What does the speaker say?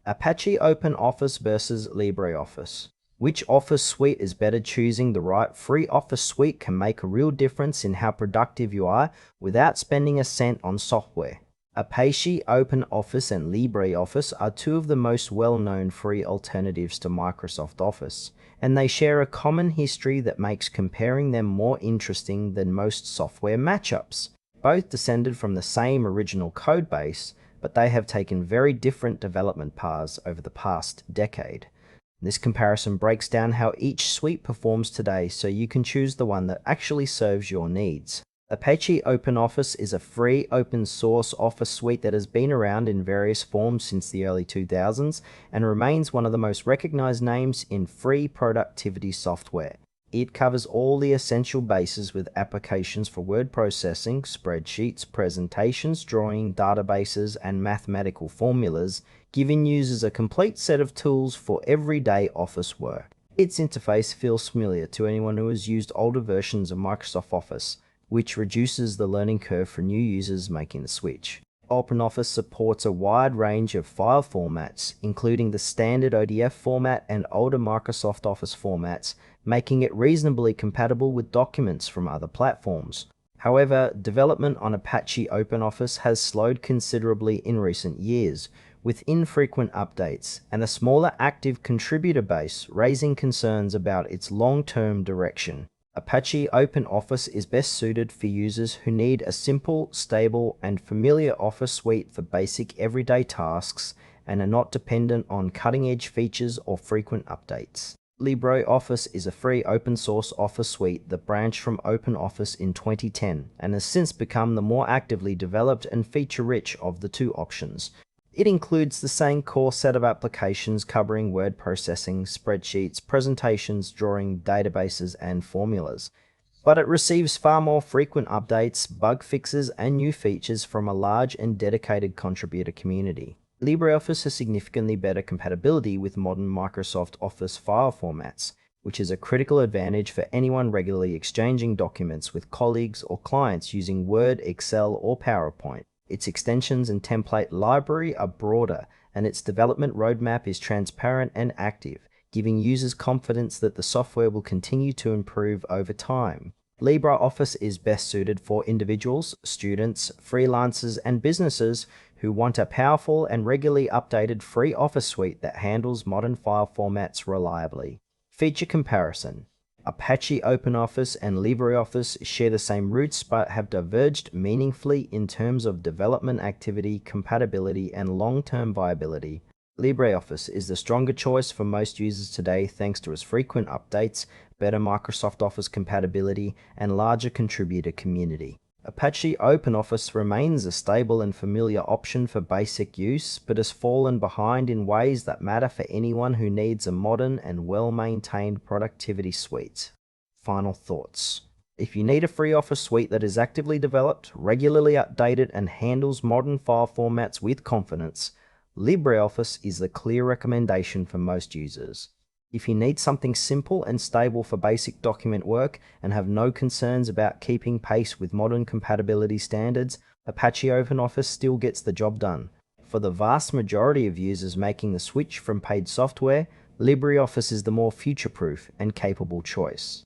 Apache OpenOffice versus LibreOffice. Which Office suite is better? Choosing the right free Office suite can make a real difference in how productive you are without spending a cent on software. Apache OpenOffice and LibreOffice are two of the most well-known free alternatives to Microsoft Office, and they share a common history that makes comparing them more interesting than most software matchups. Both descended from the same original codebase, but they have taken very different development paths over the past decade. This comparison breaks down how each suite performs today so you can choose the one that actually serves your needs. Apache OpenOffice is a free open source Office suite that has been around in various forms since the early 2000s and remains one of the most recognized names in free productivity software. It covers all the essential bases with applications for word processing, spreadsheets, presentations, drawing, databases, and mathematical formulas, giving users a complete set of tools for everyday Office work. Its interface feels familiar to anyone who has used older versions of Microsoft Office, which reduces the learning curve for new users making the switch. OpenOffice supports a wide range of file formats, including the standard ODF format and older Microsoft Office formats, making it reasonably compatible with documents from other platforms. However, development on Apache OpenOffice has slowed considerably in recent years, with infrequent updates and a smaller active contributor base raising concerns about its long-term direction. Apache OpenOffice is best suited for users who need a simple, stable, and familiar Office suite for basic everyday tasks and are not dependent on cutting-edge features or frequent updates. LibreOffice is a free open-source Office suite that branched from OpenOffice in 2010 and has since become the more actively developed and feature-rich of the two options. It includes the same core set of applications covering word processing, spreadsheets, presentations, drawing, databases, and formulas. But it receives far more frequent updates, bug fixes, and new features from a large and dedicated contributor community. LibreOffice has significantly better compatibility with modern Microsoft Office file formats, which is a critical advantage for anyone regularly exchanging documents with colleagues or clients using Word, Excel, or PowerPoint. Its extensions and template library are broader, and its development roadmap is transparent and active, giving users confidence that the software will continue to improve over time. LibreOffice is best suited for individuals, students, freelancers, and businesses who want a powerful and regularly updated free Office suite that handles modern file formats reliably. Feature comparison. Apache OpenOffice and LibreOffice share the same roots but have diverged meaningfully in terms of development activity, compatibility, and long-term viability. LibreOffice is the stronger choice for most users today thanks to its frequent updates, better Microsoft Office compatibility, and larger contributor community. Apache OpenOffice remains a stable and familiar option for basic use, but has fallen behind in ways that matter for anyone who needs a modern and well-maintained productivity suite. Final thoughts. If you need a free Office suite that is actively developed, regularly updated, and handles modern file formats with confidence, LibreOffice is the clear recommendation for most users. If you need something simple and stable for basic document work and have no concerns about keeping pace with modern compatibility standards, Apache OpenOffice still gets the job done. For the vast majority of users making the switch from paid software, LibreOffice is the more future-proof and capable choice.